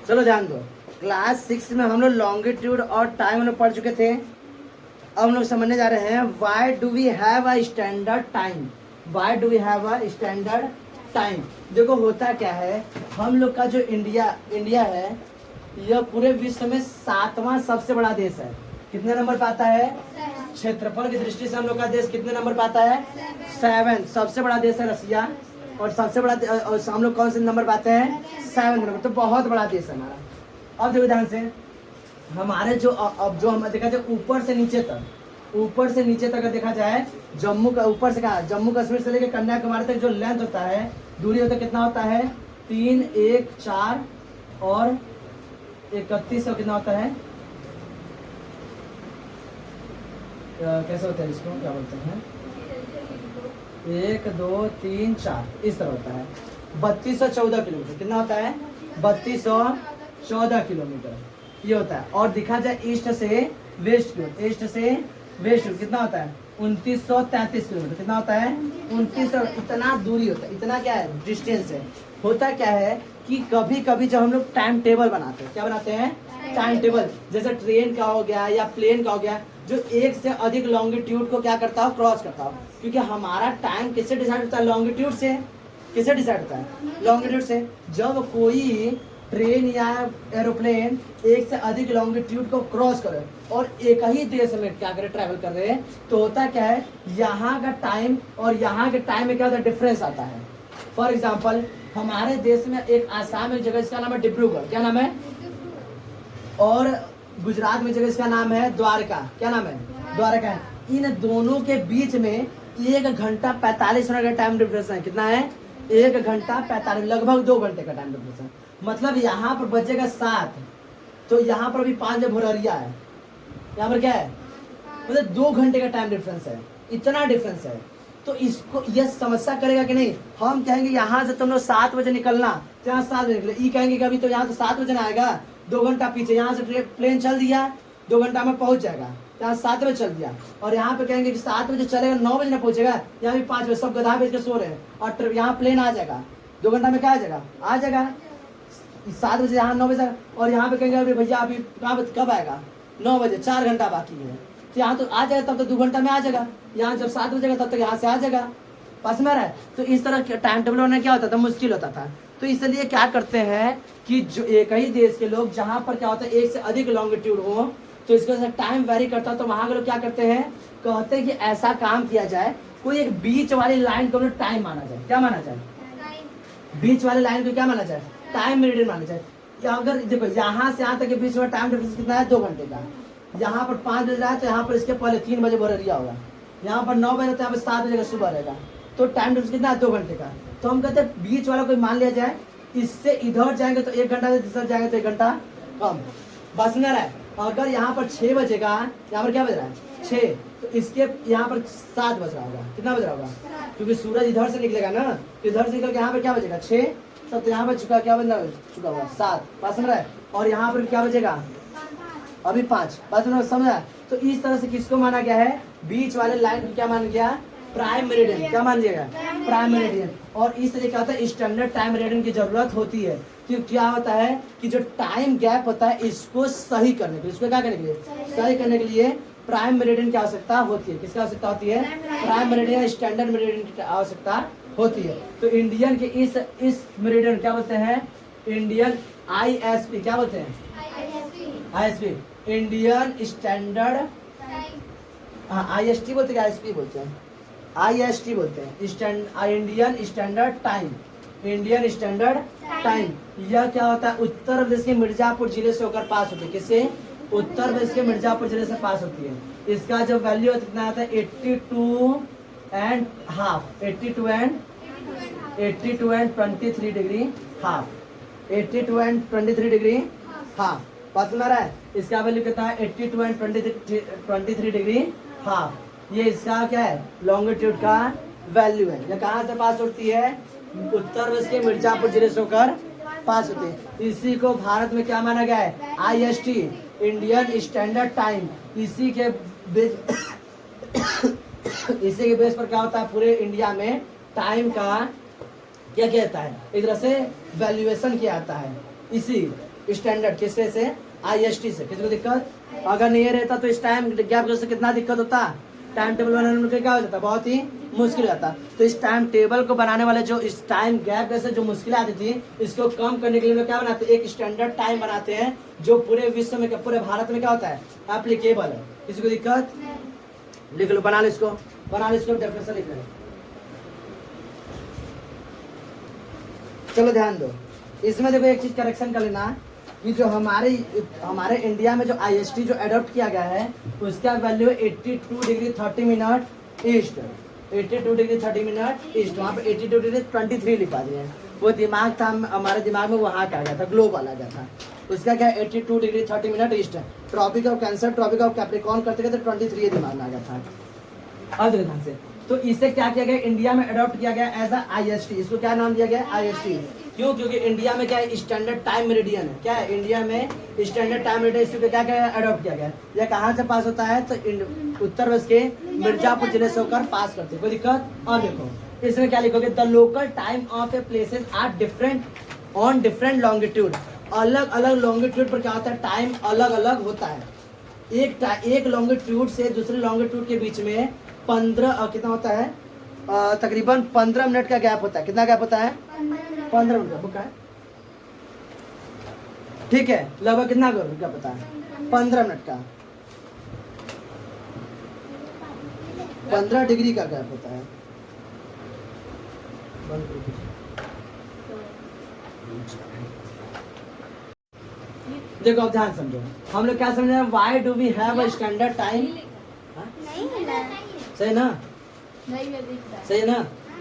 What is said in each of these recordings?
चलो ध्यान दो, क्लास 6 में हम लोग लॉन्गिट्यूड और टाइम हम लोग पढ़ चुके थे। अब हम लोग समझने जा रहे हैं why do we have a standard time. Why do we have a standard time. देखो होता क्या है, हम लोग का जो इंडिया है, यह पूरे विश्व में 7वां सबसे बड़ा देश है। कितने नंबर पे आता है? क्षेत्रफल की दृष्टि से हम लोग का देश कितने नंबर पे आता है? 7। सबसे बड़ा देश है रसिया, और सबसे बड़ा और हम लोग कौन से नंबर पे आते हैं? 7 नंबर। तो बहुत बड़ा देश है हमारा। अब देखो ध्यान से, हमारे जो अब जो हम देखा जाए ऊपर से नीचे तक अगर देखा जाए, जम्मू का ऊपर से कहा, जम्मू कश्मीर से लेकर कन्याकुमारी तक जो लेंथ होता है, दूरी होता है, कितना होता है? 3, 1, 4 और 31 कितना होता है? कैसे होता है इसको, क्या बोलते हैं? 1, 2, 3, 4 इस तरह होता है। 3214 किलोमीटर। कितना होता है? 3214 किलोमीटर ये होता है। और दिखा जाए ईस्ट से वेस्ट की ओर, ईस्ट से वेस्ट कितना होता है? 2933 किलोमीटर। कितना होता है? 29। इतना दूरी होता है, इतना क्या है? डिस्टेंस है। होता क्या है कि कभी कभी जब हम लोग टाइम टेबल बनाते हैं, क्या बनाते हैं? Time table. जैसे ट्रेन का हो गया या प्लेन का हो गया, जो एक से अधिक लॉन्गिट्यूड को क्या करता हो? क्रॉस करता हो। क्योंकि हमारा टाइम किससे डिसाइड होता है? लॉन्गिट्यूड से। किससे डिसाइड होता है? लॉन्गिट्यूड से। जब कोई ट्रेन या एरोप्लेन एक से अधिक लॉन्गिट्यूड को क्रॉस करे और एक ही देश में क्या करे? ट्रैवल कर रहे हैं, तो होता क्या है, यहाँ का टाइम और यहाँ के टाइम में क्या होता है? डिफरेंस आता है। फॉर एग्जाम्पल, हमारे देश में एक आसाम में जगह, इसका नाम है डिब्रूगढ़। क्या नाम है? और गुजरात में जगह, इसका नाम है द्वारका। क्या नाम है? द्वारका है। इन दोनों के बीच में 1 घंटा 45 मिनट का टाइम डिफरेंस है। कितना है? 1 घंटा 45, लगभग 2 घंटे का टाइम डिफरेंस है। मतलब यहाँ पर बजेगा 7, तो यहाँ पर भी 5 जब भोररिया है, यहाँ पर क्या है? मतलब 2 घंटे का टाइम डिफरेंस है। इतना डिफरेंस है। तो इसको यह समस्या करेगा कि नहीं? हम कहेंगे यहाँ से तुम लोग 7 बजे निकलना, तो यहाँ 7 बजे निकले। ई कहेंगे कि अभी तो यहाँ तो 7 बजे ना आएगा, 2 घंटा पीछे। यहाँ से प्लेन चल दिया, 2 घंटा में पहुंच जाएगा, यहाँ 7 बजे चल दिया। और यहाँ पे कहेंगे कि 7 बजे चलेगा, 9 बजे ना पहुंचेगा, यहाँ भी 5 बजे। सब गधा बेच के सो रहे हैं, और यहाँ प्लेन आ जाएगा 2 घंटा में। क्या आ जाएगा? आ जाएगा 7 बजे, यहाँ 9 बजे। और यहाँ पे कहेंगे अभी भैया अभी कब आएगा? 9 बजे, 4 घंटा बाकी है। तो यहाँ तो आ जाएगा, तब तो 2 घंटा में आ जाएगा। यहाँ जब 7 बजेगा तब तक यहाँ से आ जाएगा। पास में आ रहा है। तो इस तरह टाइम टेबल होना क्या होता था? मुश्किल होता था। तो इसलिए क्या करते हैं कि जो एक ही देश के लोग, जहाँ पर क्या होता है एक से अधिक लॉन्गिट्यूड हो, तो इसके वजह से टाइम वेरी करता है। तो वहाँ के लोग क्या करते हैं? कहते हैं कि ऐसा काम किया जाए, कोई एक बीच वाली लाइन को टाइम माना जाए। क्या माना जाए? बीच वाली लाइन को क्या माना जाए? टाइम मेरिडियन माना जाए। अगर देखो यहाँ से यहाँ तक के बीच में टाइम डिफरेंस कितना है? 2 घंटे का। यहाँ पर 5 बज रहा है, तो यहाँ पर इसके पहले 3 बजे भोररिया होगा। यहाँ पर 9 बजे, यहाँ पर 7 बजे का सुबह रहेगा। तो टाइम डिफरेंस कितना है? 2 घंटे का। तो हम कहते हैं बीच वाला कोई मान लिया जाए, इससे इधर जाएंगे तो 1 घंटा, इधर जाएंगे तो 1 घंटा कम। बस में रहा है। अगर यहाँ पर 6 बजेगा, यहाँ पर क्या बज रहा है? 6, तो इसके यहाँ पर 7 बज रहा होगा। कितना बज रहा होगा? क्योंकि सूरज इधर से निकलेगा ना, तो इधर से निकल के यहाँ पर क्या बजेगा? 6। तो यहाँ पर चुका क्या बन रहा है? चुका हुआ 7। पास में रहा है। और यहाँ पर क्या बजेगा? अभी 5। बात समझा? तो इस तरह से किसको माना गया है? बीच वाले लाइन को क्या मान गया? Prime meridian. क्या मान लिया गया? Prime meridian. और इस तरह क्या होता है? स्टैंडर्ड टाइम मेरिडियन की जरूरत होती है। कि क्या होता है कि जो टाइम गैप होता है, इसको सही करने के लिए, इसको क्या करने के लिए? सही करने के लिए प्राइम मेरिडियन की आवश्यकता होती है। किसकी आवश्यकता होती है? प्राइम मेरिडियन, स्टैंडर्ड मेरिडियन की आवश्यकता होती है। तो इंडियन के इस मेरिडियन क्या बोलते हैं? Indian ISP। क्या बोलते हैं? ISP, इंडियन स्टैंडर्ड, हाँ IST बोलते हैं, ISP बोलते हैं, IST बोलते हैं, Indian standard time. Indian standard time यह क्या होता है? उत्तर प्रदेश के मिर्जापुर जिले से होकर पास होती है। किससे? उत्तर प्रदेश के मिर्जापुर जिले से पास होती है। इसका जो वैल्यू है कितना आता है? 82 and half, 82 and 23 degree half, 82 and 23 degree half. बात सुना रहा है? इसका वैल्यू कितना है? 82 एंड 23 डिग्री हाफ। ये इसका क्या है? लॉन्गिट्यूड का वैल्यू है। ये कहाँ से पास होती है? उत्तर प्रदेश के मिर्जापुर जिले से होकर पास होती है। इसी को भारत में क्या माना गया है? IST, Indian standard time. इसी के बेस पर क्या होता है? पूरे इंडिया में टाइम का क्या कहता है? एक तरह से वैल्यूएशन किया जाता है। इसी स्टैंडर्ड किससे से IST से। किसी को दिक्कत अगर नहीं रहता तो इस टाइम गैप से कितना दिक्कत होता, टाइम टेबल बनाने में क्या हो जाता, बहुत ही मुश्किल जाता। तो इस टाइम टेबल को बनाने वाले जो इस टाइम गैप जैसे जो मुश्किल आती थी, इसको कम करने के लिए लोग क्या बनाते हैं, एक स्टैंडर्ड टाइम बनाते हैं जो पूरे विश्व में पूरे भारत में क्या होता है, एप्लीकेबल है। किसी को दिक्कत लिख लो, बना लो इसको, डेफिनेशन लिख लो। चलो ध्यान दो, इसमें देखो एक चीज करेक्शन कर लेना कि जो हमारे इंडिया में जो IST जो अडॉप्ट किया गया है उसका value 82 degree 30 minute east, 82 degree 30 minute east. वहाँ पे 82 डिग्री 23 लिखा दिया है, वो दिमाग था हमारे दिमाग में, वहाँ का आ गया था, ग्लोबल आ गया था। उसका क्या 82 डिग्री 30 मिनट ईस्ट है। Tropic of cancer, tropic of capricorn करते करते 23 दिमाग में आ गया था। अब ढंग से तो इसे क्या किया गया, इंडिया में अडॉप्ट किया गया एज अ IST। इसको क्या नाम दिया गया, IST। क्यों? क्योंकि इंडिया में क्या है, स्टैंडर्ड टाइम मेरिडियन है। क्या है, इंडिया में स्टैंडर्ड टाइम मेरिडियन, इसको क्या क्या अडॉप्ट किया गया है। यह कहाँ से पास होता है, तो उत्तर प्रदेश के मिर्जापुर जिले से होकर पास करते। कोई दिक्कत? और देखो इसमें क्या लिखोगे, the local time of a places are different on different longitude. अलग अलग लॉन्गिट्यूड पर क्या होता है, टाइम अलग अलग होता है। एक लॉन्गिट्यूड से दूसरे लॉन्गिट्यूड के बीच में 15 कितना होता है, तकरीबन 15 मिनट का गैप होता है। कितना गैप होता है, 15 मिनट का बुक है, ठीक है। लगभग कितना क्या पता है, 15 मिनट का, 15 डिग्री का गैप होता है। देखो अब ध्यान समझो, हम लोग क्या समझ रहे हैं, why do we have a standard time. सही ना, सही है ना।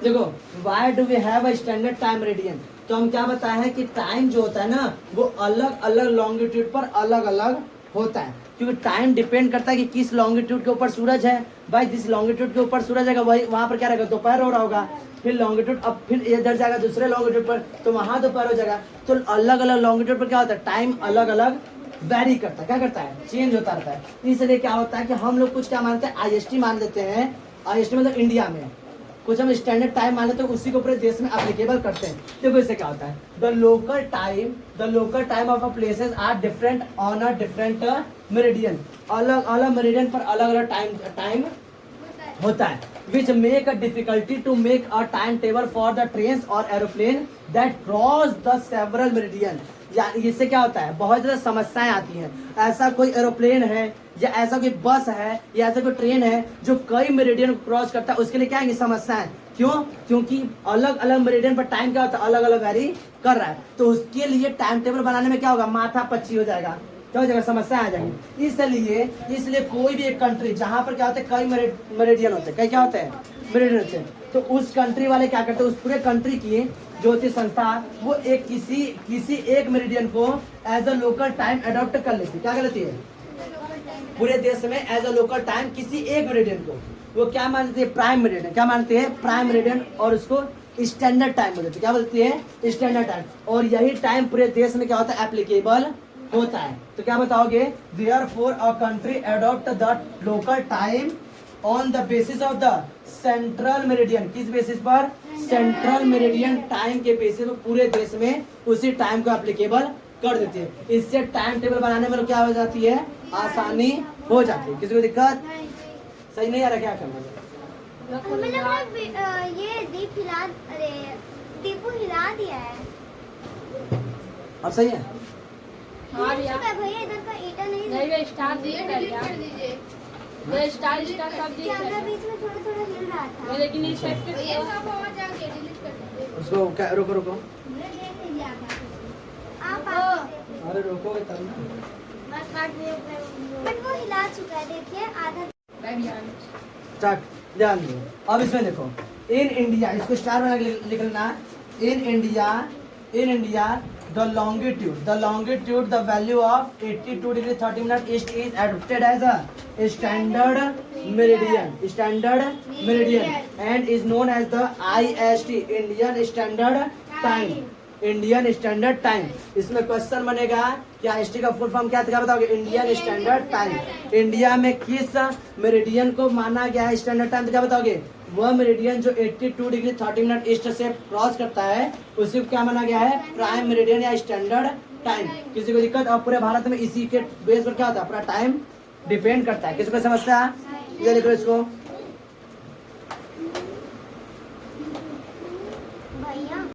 देखो why do we have a standard time meridian, तो हम क्या बताए हैं कि टाइम जो होता है ना वो अलग अलग लॉन्गिट्यूड पर अलग अलग होता है। क्योंकि टाइम डिपेंड करता है कि किस लॉन्गिट्यूड के ऊपर सूरज है। भाई जिस लॉन्गिट्यूड के ऊपर सूरज है वही वहाँ पर क्या रहेगा, दोपहर हो रहा होगा। फिर लॉन्गिट्यूड अब फिर इधर जाएगा दूसरे लॉन्गिट्यूड पर, तो वहाँ दोपहर हो जाएगा। तो अलग अलग लॉन्गिट्यूड पर क्या होता है, टाइम अलग अलग वेरी करता है, क्या करता है, चेंज होता रहता है। इसलिए क्या होता है कि हम लोग कुछ क्या मानते हैं, IST मान लेते हैं। IST मतलब इंडिया में कुछ हम स्टैंडर्ड टाइम मान लेते हैं, उसी को पूरे देश में एप्लीकेबल करते हैं। देखो इससे क्या होता है, the local time of a places are different on a different meridian. अलग अलग मेरिडियन पर अलग अलग टाइम होता है, which make a difficulty to make a time table for the train और aeroplane that cross the several meridian. यानी इससे क्या होता है, बहुत ज़्यादा समस्याएं आती हैं। ऐसा कोई एरोप्लेन है या ऐसा कोई बस है या ऐसा कोई ट्रेन है जो कई मेरिडियन को क्रॉस करता है, उसके लिए क्या है समस्याएं। क्यों? क्योंकि अलग अलग मेरिडियन पर टाइम क्या होता है, अलग अलग वेरी कर रहा है। तो उसके लिए टाइम टेबल बनाने में क्या होगा, माथा पच्ची हो जाएगा, क्या हो जाएगा, समस्या आ जाएगी। इसलिए कोई भी एक कंट्री जहाँ पर क्या होता है, कई मेरिडियन होते हैं, कई क्या होते हैं, मेरिडियन होते हैं, तो उस कंट्री वाले क्या करते हैं, उस पूरे कंट्री की जो होती है संस्था, वो एक किसी एक मेरिडियन को as a local time adopt कर लेती है। क्या कर लेती है, पूरे देश में एज अ लोकल टाइम किसी एक मेरिडियन को वो क्या मानती है, प्राइम मेरिडियन। क्या मानते हैं, प्राइम मेरिडियन, और उसको स्टैंडर्ड टाइम बोलते हैं। क्या बोलती है, स्टैंडर्ड टाइम। और यही टाइम पूरे देश में क्या होता है, एप्लीकेबल होता है। तो क्या बताओगे, therefore a country adopt the local time on the basis of the central meridian. किस बेसिस पर, सेंट्रल मेरिडियन टाइम के बेसिस पर पूरे देश में उसी टाइम को एप्लीकेबल कर देती है। इससे टाइम टेबल बनाने में क्या हो जाती है, आसानी हो जाती है। किसी को दिक्कत, सही नहीं आ रहा, क्या करना ये दीपू हिला दिया है। अब सही है, हाँ भैया इधर का ईटा नहीं स्टार दीजिए, ये स्टार सब दिख रहा है, बीच में थोड़ा थोड़ा हिल रहा था, लेकिन इस साइड पे ये सब आवाज आ गई, डिलीट कर दीजिए। उसको रुको आप अरे रोकोगे तब ना, मैं काट दिया, बट वो हिला चुका है, देखिए आधा। चट ध्यान दो। अब इसमें देखो, इन इंडिया, इसको स्टार बना के लिख लेना। In India the longitude, the value of 82 degree 30 minute east is adopted as a standard meridian and is known as the IST, Indian Standard Time। इसमें क्वेश्चन बनेगा कि IST का फुल फॉर्म क्या था, बताओगे, इंडियन स्टैंडर्ड टाइम। इंडिया में किस meridian को माना गया है स्टैंडर्ड टाइम, तो क्या बताओगे, वह मेरिडियन जो 82 डिग्री 30 मिनट ईस्ट से क्रॉस करता है उसी को क्या माना गया है, प्राइम मेरिडियन या स्टैंडर्ड टाइम। किसी को दिक्कत, और पूरे भारत में इसी के बेस पर क्या होता है, पूरा टाइम डिपेंड करता है। किसी को समस्या, ये लिखो इसको। भैया